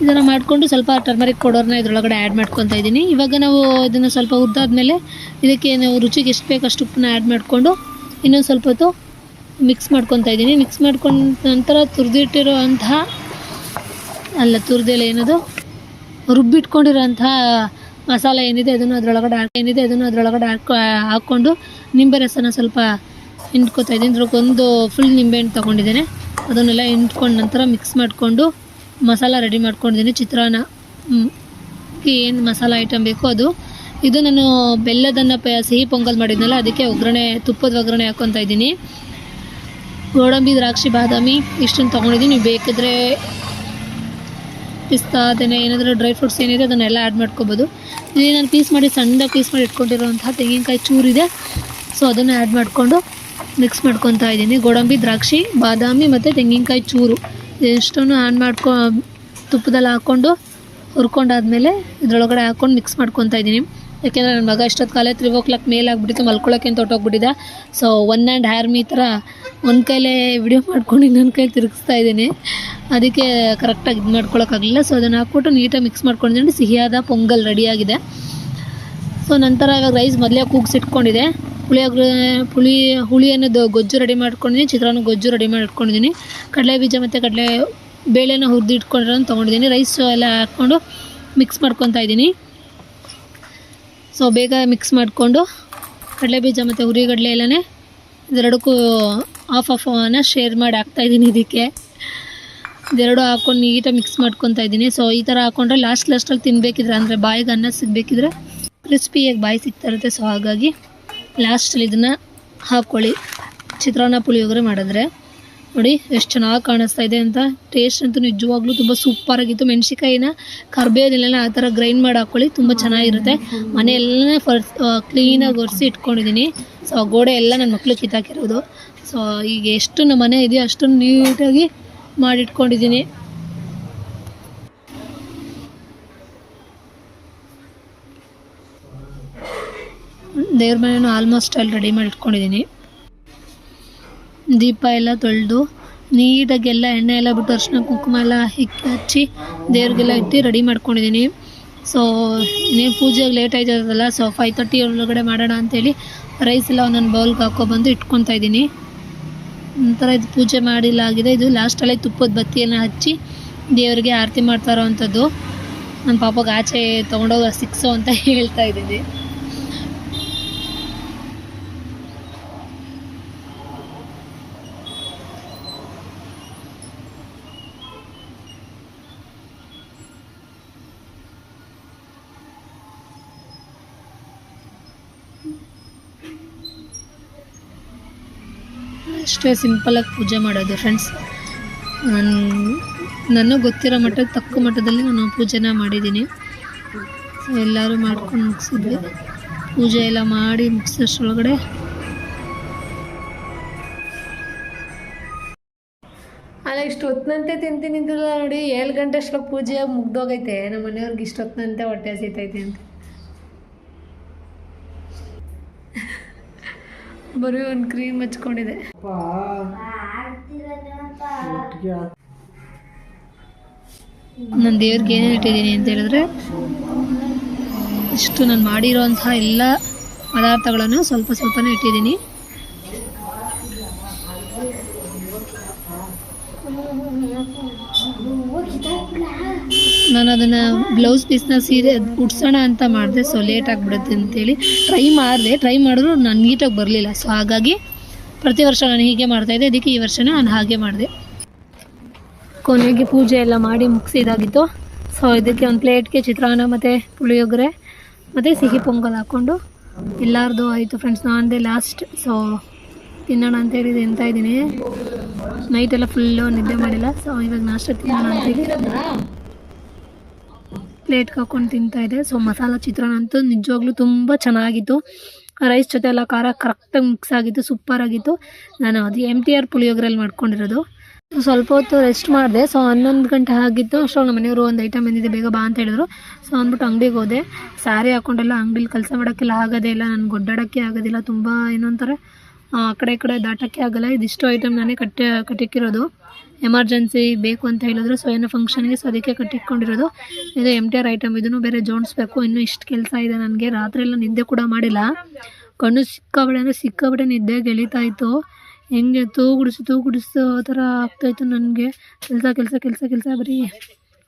ಇದನ್ನು ಮಾಡಿಕೊಂಡು ಸ್ವಲ್ಪ ಟರ್ಮರಿಕ್ ಪೌಡರ್ನ ಇದರೊಳಗಡೆ ಆ್ಯಡ್ ಮಾಡ್ಕೊತಾ ಇದ್ದೀನಿ. ಇವಾಗ ನಾವು ಇದನ್ನು ಸ್ವಲ್ಪ ಹುರಿದಾದ್ಮೇಲೆ ಇದಕ್ಕೆ ನಾವು ರುಚಿಗೆ ಎಷ್ಟು ಬೇಕು ಅಷ್ಟು ಉಪ್ಪನ್ನ ಆ್ಯಡ್ ಮಾಡಿಕೊಂಡು ಇನ್ನೊಂದು ಸ್ವಲ್ಪ ಹೊತ್ತು ಮಿಕ್ಸ್ ಮಾಡ್ಕೊತಾ ಇದ್ದೀನಿ. ಮಿಕ್ಸ್ ಮಾಡ್ಕೊಂಡ ನಂತರ ರುಬ್ಬಿಟ್ಕೊಂಡಿರೋಂಥ ಮಸಾಲೆ ಏನಿದೆ ಅದನ್ನು ಅದರೊಳಗಡೆ ಹಾಕ್ಕೊಂಡು ನಿಂಬೆ ರಸನ ಸ್ವಲ್ಪ ಹಿಂಡ್ಕೊತಾ ಇದ್ದೀನಿ. ಇದ್ರಕ್ಕೊಂದು ಫುಲ್ ನಿಂಬೆಹಣ್ಣು ತೊಗೊಂಡಿದ್ದೇನೆ. ಅದನ್ನೆಲ್ಲ ಹಿಂಡ್ಕೊಂಡು ನಂತರ ಮಿಕ್ಸ್ ಮಾಡಿಕೊಂಡು ಮಸಾಲ ರೆಡಿ ಮಾಡ್ಕೊಂಡಿದ್ದೀನಿ. ಚಿತ್ರಾನ್ನಕ್ಕೆ ಏನು ಮಸಾಲ ಐಟಮ್ ಬೇಕೋ ಅದು. ಇದು ನಾನು ಬೆಲ್ಲದನ್ನು ಸಿಹಿ ಪೊಂಗಲ್ ಮಾಡಿದ್ನಲ್ಲ, ಅದಕ್ಕೆ ತುಪ್ಪದ ಒಗ್ಗರಣೆ ಹಾಕ್ಕೊತಾ ಇದ್ದೀನಿ. ಗೋಡಂಬಿ, ದ್ರಾಕ್ಷಿ, ಬಾದಾಮಿ ಇಷ್ಟನ್ನು ತೊಗೊಂಡಿದ್ದೀನಿ. ನೀವು ಬೇಕಿದ್ರೆ ಪಿಸ್ತಾ ಅದನ್ನು ಏನಾದರೂ ಡ್ರೈ ಫ್ರೂಟ್ಸ್ ಏನಿದೆ ಅದನ್ನೆಲ್ಲ ಆ್ಯಡ್ ಮಾಡ್ಕೊಬೋದು. ಇಲ್ಲಿ ನಾನು ಸಣ್ಣದಾಗಿ ಪೀಸ್ ಮಾಡಿ ಇಟ್ಕೊಂಡಿರೋಂಥ ತೆಂಗಿನಕಾಯಿ ಚೂರಿದೆ. ಸೊ ಅದನ್ನು ಆ್ಯಡ್ ಮಾಡಿಕೊಂಡು ಮಿಕ್ಸ್ ಮಾಡ್ಕೊತಾ ಇದ್ದೀನಿ. ಗೋಡಂಬಿ, ದ್ರಾಕ್ಷಿ, ಬಾದಾಮಿ ಮತ್ತು ತೆಂಗಿನಕಾಯಿ ಚೂರು ಎಷ್ಟನ್ನು ತುಪ್ಪದಲ್ಲಿ ಹಾಕ್ಕೊಂಡು ಹುರ್ಕೊಂಡಾದ್ಮೇಲೆ ಇದರೊಳಗಡೆ ಹಾಕ್ಕೊಂಡು ಮಿಕ್ಸ್ ಮಾಡ್ಕೊತಾ ಇದ್ದೀನಿ. ಯಾಕೆಂದರೆ ನನ್ನ ಮಗ ಇಷ್ಟೊತ್ತು ಕಾಲೇ 3 o'clock ಮೇಲೆ ಆಗಿಬಿಟ್ಟಿತ್ತು, ಮಲ್ಕೊಳ್ಳೋಕೆ ಅಂತ ಹೊಟ್ಟೋಗ್ಬಿಟ್ಟಿದ್ದ. ಸೊ 1 hand hair ಈ ಥರ ಒಂದು ಕೈಲೇ ವಿಡಿಯೋ ಮಾಡ್ಕೊಂಡು ಇನ್ನೊಂದು ಕೈ ತಿರುಗಿಸ್ತಾ ಇದ್ದೀನಿ. ಅದಕ್ಕೆ ಕರೆಕ್ಟಾಗಿ ಇದು ಮಾಡ್ಕೊಳಕ್ಕಾಗಲಿಲ್ಲ. ಸೊ ಅದನ್ನು ಹಾಕ್ಬಿಟ್ಟು ನೀಟಾಗಿ ಮಿಕ್ಸ್ ಮಾಡ್ಕೊಂಡಿದ್ದೀನಿ. ಸಿಹಿಯಾದ ಪೊಂಗಲ್ ರೆಡಿಯಾಗಿದೆ. ಸೊ ನಂತರ ಇವಾಗ ರೈಸ್ ಮೊದಲೇ ಕೂಗಿಸಿಟ್ಕೊಂಡಿದೆ. ಹುಳಿ ಅನ್ನೋದು ಗೊಜ್ಜು ರೆಡಿ ಮಾಡ್ಕೊಂಡಿದ್ದೀನಿ. ಚಿತ್ರಾನ್ನ ಗೊಜ್ಜು ರೆಡಿ ಮಾಡಿ ಇಟ್ಕೊಂಡಿದ್ದೀನಿ. ಕಡಲೆ ಬೀಜ ಮತ್ತು ಕಡಲೆ ಬೇಳೆನ ಹುರಿದು ಇಟ್ಕೊಂಡಿರೋದು ತೊಗೊಂಡಿದ್ದೀನಿ. ರೈಸ್ ಎಲ್ಲ ಹಾಕ್ಕೊಂಡು ಮಿಕ್ಸ್ ಮಾಡ್ಕೊತಾ ಇದ್ದೀನಿ. ಸೊ ಬೇಗ ಮಿಕ್ಸ್ ಮಾಡಿಕೊಂಡು ಕಡಲೆ ಬೀಜ ಮತ್ತು ಹುರಿಗಡಲೆ ಎಲ್ಲನೇ ಇದೆರಡಕ್ಕೂ ಆಫ್ ಶೇರ್ ಮಾಡಿ ಹಾಕ್ತಾಯಿದ್ದೀನಿ. ಇದೆರಡು ಹಾಕ್ಕೊಂಡು ನೀಟಾಗಿ ಮಿಕ್ಸ್ ಮಾಡ್ಕೊತಾ ಇದ್ದೀನಿ. ಸೊ ಈ ಥರ ಹಾಕ್ಕೊಂಡ್ರೆ ಲಾಸ್ಟಲ್ಲಿ ತಿನ್ನಬೇಕಿದ್ರೆ, ಅಂದರೆ ಬಾಯಿಗೆ ಅನ್ನ ಸಿಗಬೇಕಿದ್ರೆ ಕ್ರಿಸ್ಪಿಯಾಗಿ ಬಾಯಿ ಸಿಗ್ತಾ ಇರುತ್ತೆ. ಸೊ ಹಾಗಾಗಿ ಲಾಸ್ಟಲ್ಲಿ ಇದನ್ನು ಹಾಕ್ಕೊಳ್ಳಿ. ಚಿತ್ರಾನ್ನ ಪುಳಿಯೋಗರೆ ಮಾಡಿದ್ರೆ ನೋಡಿ ಎಷ್ಟು ಚೆನ್ನಾಗಿ ಕಾಣಿಸ್ತಾ ಇದೆ ಅಂತ. ಟೇಸ್ಟ್ ಅಂತೂ ನಿಜವಾಗ್ಲೂ ತುಂಬ ಸೂಪರಾಗಿತ್ತು. ಮೆಣಸಿಕಾಯಿನ ಕರ್ಬೇವಿನೆಲ್ಲ ಆ ಥರ ಗ್ರೈಂಡ್ ಮಾಡಿ ಹಾಕ್ಕೊಳ್ಳಿ, ತುಂಬ ಚೆನ್ನಾಗಿರುತ್ತೆ. ಮನೆಯೆಲ್ಲ ಕ್ಲೀನಾಗಿ ಒರೆಸಿ ಇಟ್ಕೊಂಡಿದ್ದೀನಿ. ಸೊ ಗೋಡೆ ಎಲ್ಲ ನನ್ನ ಮಕ್ಕಳು ಕಿತ್ತಾಕಿರೋದು. ಸೊ ಈಗ ಎಷ್ಟು ನಮ್ಮ ಮನೆ ಇದೆಯೋ ಅಷ್ಟನ್ನು ನೀಟಾಗಿ ಮಾಡಿಟ್ಕೊಂಡಿದ್ದೀನಿ. ದೇವ್ರ ಮನೆಯೂ ಆಲ್ಮೋಸ್ಟ್ ಅಲ್ಲಿ ರೆಡಿ ಮಾಡಿ ಇಟ್ಕೊಂಡಿದ್ದೀನಿ. ದೀಪ ಎಲ್ಲ ತೊಳೆದು ನೀಟಾಗಿ ಎಲ್ಲ ಎಣ್ಣೆ ಎಲ್ಲ ಬಿಟ್ಟು ಅರಿಶಿನ ಕುಂಕುಮ ಎಲ್ಲ ಹಚ್ಚಿ ದೇವ್ರಿಗೆಲ್ಲ ಇಟ್ಟು ರೆಡಿ ಮಾಡ್ಕೊಂಡಿದ್ದೀನಿ. ಸೊ ಇನ್ನೇನು ಪೂಜೆಗೆ ಲೇಟ್ ಆಯ್ತದಲ್ಲ, ಸೊ 5:30 ಒಳಗಡೆ ಮಾಡೋಣ ಅಂಥೇಳಿ ರೈಸ್ ಎಲ್ಲ ಒಂದೊಂದು ಬೌಲ್ಗೆ ಹಾಕ್ಕೊಬಂದು ಇಟ್ಕೊತಾ ಇದ್ದೀನಿ. ನಂತರ ಇದು ಪೂಜೆ ಮಾಡಿಲ್ಲಾಗಿದೆ. ಇದು ಲಾಸ್ಟಲ್ಲೇ ತುಪ್ಪದ ಬತ್ತಿಯನ್ನು ಹಚ್ಚಿ ದೇವರಿಗೆ ಆರತಿ ಮಾಡ್ತಾ ಇರೋವಂಥದ್ದು. ನನ್ನ ಪಾಪಗೆ ಆಚೆ ತೊಗೊಂಡೋಗಿ ಸಿಕ್ಸು ಅಂತ ಹೇಳ್ತಾ ಇದ್ದೀನಿ. ಅಷ್ಟೇ ಸಿಂಪಲಾಗಿ ಪೂಜೆ ಮಾಡೋದು ಫ್ರೆಂಡ್ಸ್. ನಾನು ನನಗೆ ಗೊತ್ತಿರೋ ಮಟ್ಟಕ್ಕೆ ತಕ್ಕ ಮಟ್ಟದಲ್ಲಿ ನಾನು ಪೂಜೆನ ಮಾಡಿದ್ದೀನಿ. ಸೊ ಎಲ್ಲರೂ ಮಾಡ್ಕೊಂಡು ಮುಗಿಸಿದ್ವಿ. ಪೂಜೆ ಎಲ್ಲ ಮಾಡಿ ಮುಗಿಸೋಷ್ರೊಳಗಡೆ ಅಲ್ಲ ಇಷ್ಟು ಹೊತ್ತಿನಂತೆ ತಿಂತೀನಿ ಅಂತಿಲ್ಲ ನೋಡಿ. 7 ಗಂಟೆ ಅಷ್ಟೊಳಗೆ ಪೂಜೆ ಮುಗ್ದೋಗೈತೆ. ನಮ್ಮ ಮನೆಯವ್ರಿಗೆ ಇಷ್ಟು ಹೊತ್ತಿನಂತೆ ಹೊಟ್ಟೆ ಹಸಿತೈತೆ ಅಂತ ಬರೀ ಒಂದು ಕ್ರೀಮ್ ಹಚ್ಕೊಂಡಿದೆ. ನಾನು ದೇವ್ರಿಗೆ ಏನೇನು ಇಟ್ಟಿದ್ದೀನಿ ಅಂತ ಹೇಳಿದ್ರೆ, ಇಷ್ಟು ನಾನು ಮಾಡಿರೋಂತಹ ಎಲ್ಲ ಪದಾರ್ಥಗಳನ್ನು ಸ್ವಲ್ಪ ಸ್ವಲ್ಪನೇ ಇಟ್ಟಿದ್ದೀನಿ. ನಾನು ಅದನ್ನು ಬ್ಲೌಸ್ ಪೀಸ್ನ ಸೀರೆ ಉಡ್ಸೋಣ ಅಂತ ಮಾಡಿದೆ. ಸೊ ಲೇಟ್ ಆಗಿಬಿಡುತ್ತೆ ಅಂತೇಳಿ ಟ್ರೈ ಮಾಡಿದ್ರು ನಾನು ನೀಟಾಗಿ ಬರಲಿಲ್ಲ. ಸೊ ಹಾಗಾಗಿ ಪ್ರತಿ ವರ್ಷ ನಾನು ಹೀಗೆ ಮಾಡ್ತಾಯಿದ್ದೆ. ಅದಕ್ಕೆ ಈ ವರ್ಷ ನಾನು ಹಾಗೆ ಮಾಡಿದೆ. ಕೊನೆಗೆ ಪೂಜೆ ಎಲ್ಲ ಮಾಡಿ ಮುಗಿಸಿದಾಗಿತ್ತು. ಸೊ ಇದಕ್ಕೆ ಒಂದು ಪ್ಲೇಟ್ಗೆ ಚಿತ್ರಾನ್ನ ಮತ್ತು ಪುಳಿಯೋಗರೆ ಮತ್ತು ಸಿಹಿ ಪೊಂಗಲ್ ಹಾಕ್ಕೊಂಡು ಎಲ್ಲರದು ಆಯಿತು ಫ್ರೆಂಡ್ಸ್. ನಾನಂದೇ ಲಾಸ್ಟ್. ಸೊ ತಿನ್ನೋಣ ಅಂತೇಳಿ ತಿಂತಾಯಿದ್ದೀನಿ. ನೈಟೆಲ್ಲ ಫುಲ್ಲು ನಿದ್ದೆ ಮಾಡಿಲ್ಲ. ಸೊ ಇವಾಗ ನಾಷ್ಟ ತಿನ್ನೋಣ ಅಂತೇಳಿ ಪ್ಲೇಟ್ಗೆ ಹಾಕ್ಕೊಂಡು ತಿಂತಾಯಿದ್ದೆ. ಸೊ ಮಸಾಲ ಚಿತ್ರಾನ್ನ ಅಂತೂ ನಿಜವಾಗ್ಲೂ ತುಂಬ ಚೆನ್ನಾಗಿತ್ತು. ರೈಸ್ ಜೊತೆ ಎಲ್ಲ ಖಾರ ಕರೆಕ್ಟಾಗಿ ಮಿಕ್ಸ್ ಆಗಿತ್ತು, ಸೂಪರಾಗಿತ್ತು. ನಾನು ಅದು MTR ಪುಳಿಯೋಗರೆಲ್ಲಿ ಮಾಡ್ಕೊಂಡಿರೋದು. ಸ್ವಲ್ಪ ಹೊತ್ತು ರೆಸ್ಟ್ ಮಾಡಿದೆ. ಸೊ 11 ಗಂಟೆ ಆಗಿತ್ತು. ಅಷ್ಟೊಂದು ನಮ್ಮ ಮನೆಯವರು ಒಂದು ಐಟಮ್ ಬಂದಿದೆ ಬೇಗ ಬಾ ಅಂತ ಹೇಳಿದ್ರು. ಸೊ ಅಂದ್ಬಿಟ್ಟು ಅಂಗಡಿಗೆ ಹೋದೆ. ಸ್ಯಾರಿ ಹಾಕ್ಕೊಂಡೆಲ್ಲ ಅಂಗಡಿಲಿ ಕೆಲಸ ಮಾಡೋಕ್ಕೆಲ್ಲ ಆಗೋದೇ ಇಲ್ಲ. ನನಗೆ ಒಡ್ಡಾಡೋಕ್ಕೆ ಆಗೋದಿಲ್ಲ. ತುಂಬ ಏನೋ ಒಂಥರ ಆ ಕಡೆ ಈ ಕಡೆ ದಾಟೋಕ್ಕೆ ಆಗೋಲ್ಲ. ಇದಿಷ್ಟು ಐಟಮ್ ನಾನೇ ಕಟ್ಟಿಕ್ಕಿರೋದು. ಎಮರ್ಜೆನ್ಸಿ ಬೇಕು ಅಂತ ಹೇಳಿದ್ರು. ಸೊ ಏನೋ ಫಂಕ್ಷನ್ಗೆ, ಸೊ ಅದಕ್ಕೆ ಕಟ್ಟಿಟ್ಕೊಂಡಿರೋದು. ಇದು MTR ಐಟಮ್. ಇದನ್ನು ಬೇರೆ ಜೋಡಿಸ್ಬೇಕು. ಇನ್ನೂ ಇಷ್ಟು ಕೆಲಸ ಇದೆ ನನಗೆ. ರಾತ್ರಿ ಎಲ್ಲ ನಿದ್ದೆ ಕೂಡ ಮಾಡಿಲ್ಲ. ಕಣ್ಣು ಸಿಕ್ಕಾಬಿಟ್ಟೆ ನಿದ್ದೆ ಗೆಳೀತಾ ಇತ್ತು. ಹೆಂಗೆ ತೂಗುಡಿಸೋ ಥರ ಆಗ್ತಾಯಿತ್ತು ನನಗೆ. ಕೆಲಸ ಬರೀ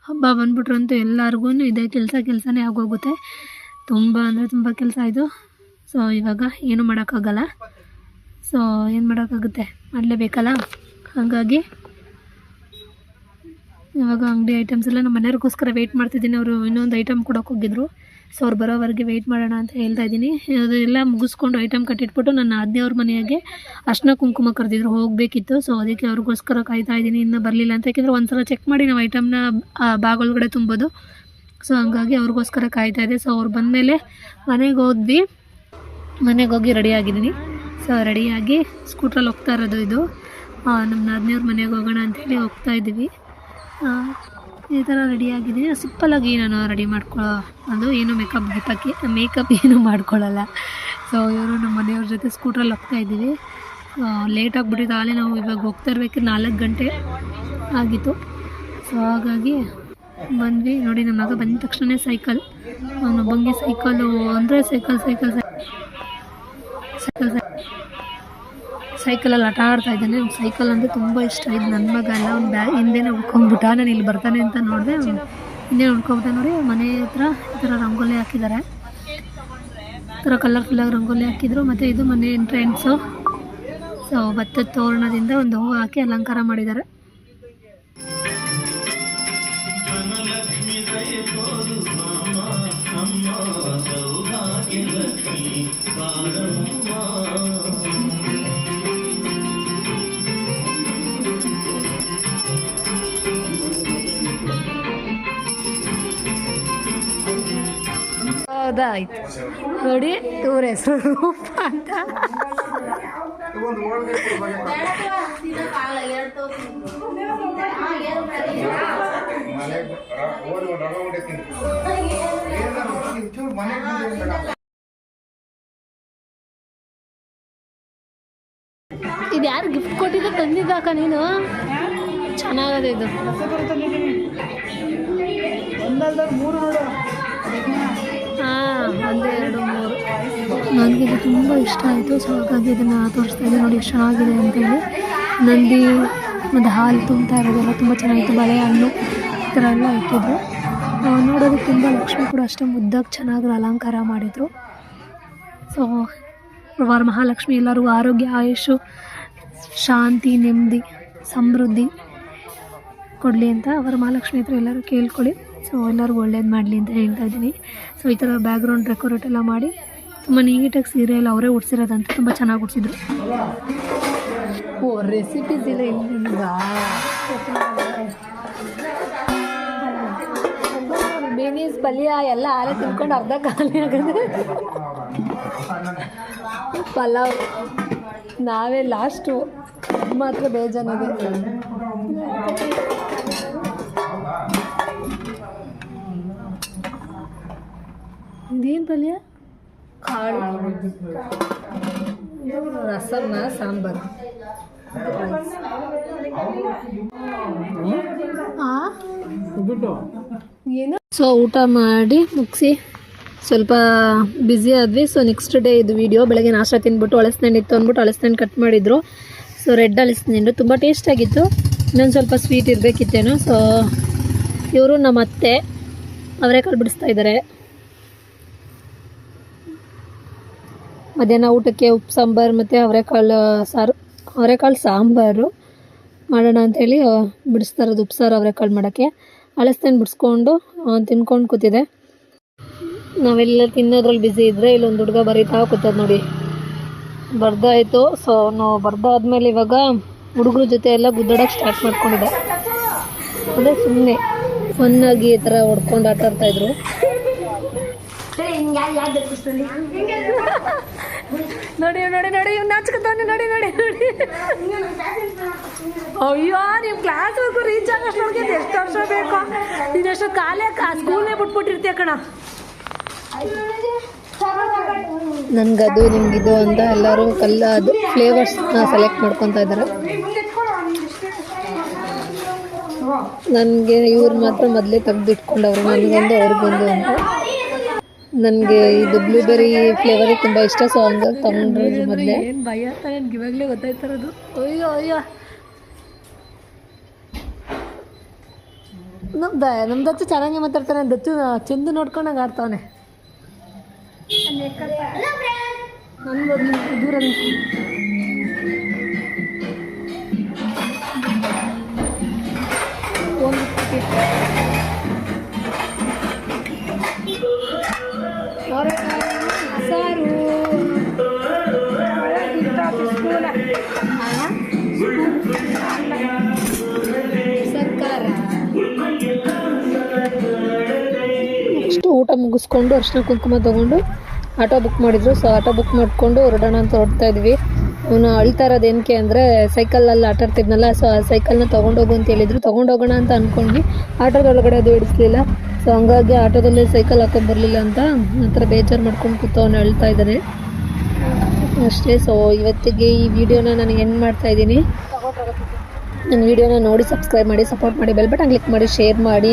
ಹಬ್ಬ ಬಂದ್ಬಿಟ್ರಂತೂ ಎಲ್ಲರಿಗೂ ಇದೇ ಕೆಲಸನೇ ಆಗೋಗುತ್ತೆ. ತುಂಬ ಅಂದರೆ ತುಂಬ ಕೆಲಸ ಆಯಿತು. ಸೊ ಇವಾಗ ಏನು ಮಾಡೋಕ್ಕಾಗಲ್ಲ. ಸೊ ಏನು ಮಾಡೋಕ್ಕಾಗುತ್ತೆ, ಮಾಡಲೇಬೇಕಲ್ಲ. ಹಾಗಾಗಿ ಇವಾಗ ಅಂಗಡಿ ಐಟಮ್ಸ್ ಎಲ್ಲ ನಮ್ಮ ಮನೆಯವ್ರಿಗೋಸ್ಕರ ವೆಯ್ಟ್ ಮಾಡ್ತಿದ್ದೀನಿ. ಅವರು ಇನ್ನೊಂದು ಐಟಮ್ ಕೊಡೋಕೆ ಹೋಗಿದ್ರು. ಸೊ ಅವ್ರು ಬರೋವರೆಗೆ ವೆಯ್ಟ್ ಮಾಡೋಣ ಅಂತ ಹೇಳ್ತಾ ಇದ್ದೀನಿ. ಅದೆಲ್ಲ ಮುಗಿಸ್ಕೊಂಡು ಐಟಮ್ ಕಟ್ಟಿಟ್ಬಿಟ್ಟು ನನ್ನ ಅಜ್ಜಿಯವ್ರ ಮನೆಯಾಗೆ ಅರ್ಶಿನ ಕುಂಕುಮ ಕರೆದಿದ್ರು, ಹೋಗಬೇಕಿತ್ತು. ಸೊ ಅದಕ್ಕೆ ಅವ್ರಿಗೋಸ್ಕರ ಕಾಯ್ತಾ ಇದ್ದೀನಿ. ಇನ್ನೂ ಬರಲಿಲ್ಲ ಅಂತ. ಯಾಕೆಂದರೆ ಒಂದು ಸಲ ಚೆಕ್ ಮಾಡಿ ನಾವು ಐಟಮ್ನ ಬ್ಯಾಗ್ ಒಳಗಡೆ ತುಂಬೋದು. ಸೊ ಹಂಗಾಗಿ ಅವ್ರಿಗೋಸ್ಕರ ಕಾಯ್ತಾ ಇದೆ. ಸೊ ಅವ್ರು ಬಂದಮೇಲೆ ಮನೆಗೆ ಹೋಗಿ ರೆಡಿಯಾಗಿದ್ದೀನಿ. ಸೊ ರೆಡಿಯಾಗಿ ಸ್ಕೂಟ್ರಲ್ಲಿ ಹೋಗ್ತಾ ಇರೋದು. ಇದು ನಮ್ಮ ನಾದಿನಿಯವ್ರ ಮನೆಗೆ ಹೋಗೋಣ ಅಂತೇಳಿ ಹೋಗ್ತಾ ಇದ್ದೀವಿ. ಈ ಥರ ರೆಡಿಯಾಗಿದ್ದೀನಿ. ಸಿಂಪಲ್ಲಾಗಿ ನಾನು ರೆಡಿ ಅದು ಏನು ಮೇಕಪ್ ಏನೂ ಮಾಡ್ಕೊಳ್ಳಲ್ಲ. ಸೊ ಇವರು ನಮ್ಮ ಮನೆಯವ್ರ ಜೊತೆ ಸ್ಕೂಟ್ರಲ್ಲಿ ಹೋಗ್ತಾ ಇದ್ದೀವಿ. ಲೇಟ್ ಆಗಿಬಿಟ್ಟಿದ್ದು. ಆಗಲೇ ನಾವು ಇವಾಗ ಹೋಗ್ತಾ ಇರಬೇಕು 4 ಗಂಟೆ ಆಗಿತ್ತು. ಸೊ ಹಾಗಾಗಿ ಬಂದ್ವಿ. ನೋಡಿ ನಮ್ಮ ಮಗ ಬಂದ ತಕ್ಷಣ ಅವನೊಬ್ಬಂಗೆ ಸೈಕಲು ಅಂದರೆ ಸೈಕಲಲ್ಲಿ ಆಟ ಆಡ್ತಾ ಇದ್ದಾನೆ. ಸೈಕಲ್ ಅಂದರೆ ತುಂಬ ಇಷ್ಟ. ಇದು ನನ್ನ ಮಗ ಅಲ್ಲ, ಅವ್ನು ಹಿಂದೆನೇ ಉಳ್ಕೊಂಡ್ಬಿಟ್ಟ. ನಾನು ಇಲ್ಲಿ ಬರ್ತಾನೆ ಅಂತ ನೋಡಿದೆ, ಹಿಂದೆ ಉಳ್ಕೊಂಬಿಟ್ಟ. ನೋಡಿ ಮನೆ ಹತ್ರ ಈ ಥರ ರಂಗೋಲಿ ಹಾಕಿದ್ದಾರೆ. ಈ ಥರ ಕಲರ್ಫುಲ್ಲಾಗಿ ರಂಗೋಲಿ ಹಾಕಿದ್ರು. ಮತ್ತು ಇದು ಮನೆ ಎಂಟ್ರೆನ್ಸು. ಸೊ ಭತ್ತದ ತೋರಣದಿಂದ ಒಂದು ಹೂವು ಹಾಕಿ ಅಲಂಕಾರ ಮಾಡಿದ್ದಾರೆ. ಹೌದಾಯ್ತು ನೋಡಿ, ಇವ್ರ ಹೆಸರು ರೂಪ ಅಂತ. ಇದು ಯಾರು ಗಿಫ್ಟ್ ಕೊಟ್ಟಿದ್ದು ತಂದಿದ್ದಾಕ ನೀನು? ಚೆನ್ನಾಗದೆ ಇದು. ಹಾಂ, 1 2 3. ನನಗೆ ಇದು ತುಂಬ ಇಷ್ಟ ಆಯಿತು. ಸೊ ಹಾಗಾಗಿ ಇದನ್ನು ತೋರಿಸ್ತಾ ಇದ್ದೆ. ನೋಡಿ ಎಷ್ಟು ಚೆನ್ನಾಗಿದೆ ಅಂತೇಳಿ. ನಂದಿ ಮತ್ತು ಹಾಲು ತುಂಬ್ತಾ ಇರೋದೆಲ್ಲ ತುಂಬ ಚೆನ್ನಾಗಿತ್ತು. ಬಾಳೆಹಣ್ಣು ಈ ಥರ ಎಲ್ಲ ಇಟ್ಟಿದ್ರು. ನೋಡೋದಕ್ಕೆ ತುಂಬ ಲಕ್ಷ್ಮಿ ಕೂಡ ಅಷ್ಟೇ ಮುದ್ದಾಗಿ ಚೆನ್ನಾಗಿ ಅಲಂಕಾರ ಮಾಡಿದರು. ಸೊ ಮಹಾಲಕ್ಷ್ಮಿ ಎಲ್ಲರಿಗೂ ಆರೋಗ್ಯ, ಆಯುಷು, ಶಾಂತಿ, ನೆಮ್ಮದಿ, ಸಮೃದ್ಧಿ ಕೊಡಲಿ ಅಂತ ಮಹಾಲಕ್ಷ್ಮಿ ಹತ್ರ ಎಲ್ಲರೂ ಕೇಳ್ಕೊಳ್ಳಿ. ಸೊ ಎಲ್ಲರಿಗೂ ಒಳ್ಳೇದು ಮಾಡಲಿ ಅಂತ ಹೇಳ್ತಾ ಇದ್ದೀನಿ. ಸೊ ಈ ಥರ ಬ್ಯಾಕ್ಗ್ರೌಂಡ್ ಡೆಕೋರೇಟ್ ಎಲ್ಲ ಮಾಡಿ ತುಂಬ ನೀಟಾಗಿ ಸೀರೆ ಎಲ್ಲ ಅವರೇ ಉಡ್ಸಿರೋದಂತ ತುಂಬ ಚೆನ್ನಾಗಿ ಉಡ್ಸಿದ್ರು. ರೆಸಿಪೀಸ್ ಇಲ್ಲ ಇಲ್ಲ ಚೈನೀಸ್ ಪಲ್ಯ ಎಲ್ಲ ಆಲೆ ತಿನ್ಕೊಂಡು ಅರ್ಧ ಖಾಲಿ ಆಗೋದು. ಪಲಾವ್ ನಾವೇ ಲಾಸ್ಟು ಮಾತ್ರ ಬೇಜಾನಿದೆ. ಇದೇನು ಪಲ್ಯ? ಕಾಳು, ರಸಮ್ಮ, ಸಾಂಬಾರು. ಏನು ಸೊ ಊಟ ಮಾಡಿ ಮುಗಿಸಿ ಸ್ವಲ್ಪ ಬ್ಯುಸಿ ಆದ್ವಿ. ಸೊ ನೆಕ್ಸ್ಟ್ ಡೇ ಇದು ವಿಡಿಯೋ. ಬೆಳಗ್ಗೆ ನಾಷ್ಟ ತಿಂದ್ಬಿಟ್ಟು ಹಲಸಿನಣ್ಣು ಇತ್ತು ಅಂದ್ಬಿಟ್ಟು ಹಲಸಿನಣ್ಣು ಕಟ್ ಮಾಡಿದ್ರು. ಸೊ ರೆಡ್ ಹಲಸಿನಣ್ಣು ತುಂಬ ಟೇಸ್ಟಾಗಿತ್ತು. ಇನ್ನೊಂದು ಸ್ವಲ್ಪ ಸ್ವೀಟ್ ಇರಬೇಕಿತ್ತೇನೋ. ಸೊ ಇವರು ನಮ್ಮ ಅತ್ತೆ ಅವರೆಕಾಳು ಬಿಡಿಸ್ತಾ ಇದ್ದಾರೆ. ಮಧ್ಯಾಹ್ನ ಊಟಕ್ಕೆ ಉಪ್ಪು ಸಾಂಬಾರು ಮತ್ತು ಅವರೆಕಾಳು ಸಾಂಬಾರು ಮಾಡೋಣ ಅಂಥೇಳಿ ಬಿಡಿಸ್ತಾ ಇರೋದು. ಉಪ್ಪು ಸಾರು ಅವರೆಕಾಳು ಮಾಡೋಕ್ಕೆ. ಹಲಸಿನಣ್ಣು ಬಿಡಿಸ್ಕೊಂಡು ತಿನ್ಕೊಂಡು ಕೂತಿದೆ. ನಾವೆಲ್ಲ ತಿನ್ನೋದ್ರಲ್ಲಿ ಬ್ಯುಸಿ ಇದ್ದರೆ ಇಲ್ಲೊಂದು ಹುಡುಗ ಬರೀತಾ ಕೂತದ ನೋಡಿ, ಬರ್ದಾಯಿತು. ಸೊ ನಾವು ಬರ್ದಾದ್ಮೇಲೆ ಇವಾಗ ಹುಡುಗರ ಜೊತೆ ಎಲ್ಲ ಗುದ್ದಾಡೋಕ್ಕೆ ಸ್ಟಾರ್ಟ್ ಮಾಡ್ಕೊಂಡಿದ್ದೆ. ಅದೇ ಸುಮ್ಮನೆ ಫನ್ನಾಗಿ ಈ ಥರ ಹೊಡ್ಕೊಂಡು ಆಟ ಆಡ್ತಾಯಿದ್ರು. ನೋಡಿ ನೋಡಿ ನೋಡಿ ಇವ್ನು ನಾಚ್ಕೊತಾನೆ. ನೋಡಿ ನೋಡಿ ನೋಡಿ. ಅಯ್ಯೋ ನಿಮ್ಮ ಕ್ಲಾಸ್ ವರ್ಗು ರೀಚ್ ಆಗೋಷ್ಟೊಳಗೆ ಎಷ್ಟು ವರ್ಷ ಬೇಕು? ನೀನೆಷ್ಟು ಕಾಲೇ ಸ್ಕೂಲೇ ಬಿಟ್ಬಿಟ್ಟಿರ್ತೀಯ ಕಣ. ನನಗದು ನಿಮಗಿದು ಅಂತ ಎಲ್ಲರೂ ಅದು ಫ್ಲೇವರ್ಸ್ನ ಸೆಲೆಕ್ಟ್ ಮಾಡ್ಕೊತಾ ಇದ್ದಾರೆ. ನನಗೆ ಇವ್ರು ಮಾತ್ರ ಮೊದಲೇ ತೆಗೆದಿಟ್ಕೊಂಡವ್ರು, ನನಗೊಂದು ಅವ್ರಿಗೊಂದು ಅಂತ. ನನಗೆ ಇದು ಬ್ಲೂಬೆರಿ ಫ್ಲೇವರೇ ತುಂಬ ಇಷ್ಟ. ಸೊ ಹಂಗಾಗಿ ತಗೊಂಡ್ರು ಮೊದಲೇ. ಏನು ಭಯ ಅಂತ ನನಗೆ ಇವಾಗಲೇ ಗೊತ್ತಾಯ್ತಿರೋದು. ಅಯ್ಯೋ ಅಯ್ಯೋ ನಮ್ಮ ದತ್ತು ಚೆನ್ನಾಗಿ ಮಾತಾಡ್ತಾನೆ. ದತ್ತು ಚಂದು ನೋಡ್ಕೊಂಡಂಗೆ ಆಡ್ತಾವನೆ. ದೂರ ಸಾರು ಸರ್ಕಾರ. ನೆಕ್ಸ್ಟ್ ಊಟ ಮುಗಿಸ್ಕೊಂಡು ಅರ್ಶಿನ ಕುಂಕುಮ ತೊಗೊಂಡು ಆಟೋ ಬುಕ್ ಮಾಡಿದ್ರು. ಸೊ ಆಟೋ ಬುಕ್ ಮಾಡಿಕೊಂಡು ಹೊರಡೋಣ ಅಂತ ಹೊರಡ್ತಾ ಇದ್ವಿ. ಅವನು ಅಳ್ತಾ ಇರೋದು ಏನಕ್ಕೆ ಅಂದರೆ ಸೈಕಲಲ್ಲಿ ಆಟ ಆಡ್ತಿದ್ನಲ್ಲ. ಸೊ ಆ ಸೈಕಲ್ನ ತೊಗೊಂಡೋಗು ಅಂತ ಹೇಳಿದ್ರು. ತೊಗೊಂಡೋಗೋಣ ಅಂತ ಅಂದ್ಕೊಂಡ್ವಿ. ಆಟೋದೊಳಗಡೆ ಅದು ಹಿಡಿಸ್ಲಿಲ್ಲ. ಸೊ ಹಂಗಾಗಿ ಆಟೋದಲ್ಲಿ ಸೈಕಲ್ ಹಾಕೊಂಡ್ಬರಲಿಲ್ಲ ಅಂತ ನಂತರ ಬೇಜಾರು ಮಾಡ್ಕೊಂಡು ಕೂತವನು ಅಳ್ತಾ ಇದ್ದಾನೆ ಅಷ್ಟೇ. ಸೊ ಇವತ್ತಿಗೆ ಈ ವಿಡಿಯೋನ ನಾನು ಎಂಡ್ ಮಾಡ್ತಾ ಇದ್ದೀನಿ. ನನ್ನ ವಿಡಿಯೋನ ನೋಡಿ ಸಬ್ಸ್ಕ್ರೈಬ್ ಮಾಡಿ, ಸಪೋರ್ಟ್ ಮಾಡಿ, ಬೆಲ್ ಬಟನ್ ಕ್ಲಿಕ್ ಮಾಡಿ, ಶೇರ್ ಮಾಡಿ.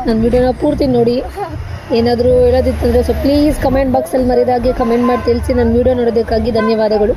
ನನ್ನ ವಿಡಿಯೋನ ಪೂರ್ತಿ ನೋಡಿ. ಏನಾದರೂ ಹೇಳೋದಿತ್ತಂದರೆ ಸೊ ಪ್ಲೀಸ್ ಕಮೆಂಟ್ ಬಾಕ್ಸಲ್ಲಿ ಮರಿದಾಗೆ ಕಮೆಂಟ್ ಮಾಡಿ ತಿಳಿಸಿ. ನನ್ನ ವಿಡಿಯೋ ನೋಡೋದಕ್ಕಾಗಿ ಧನ್ಯವಾದಗಳು.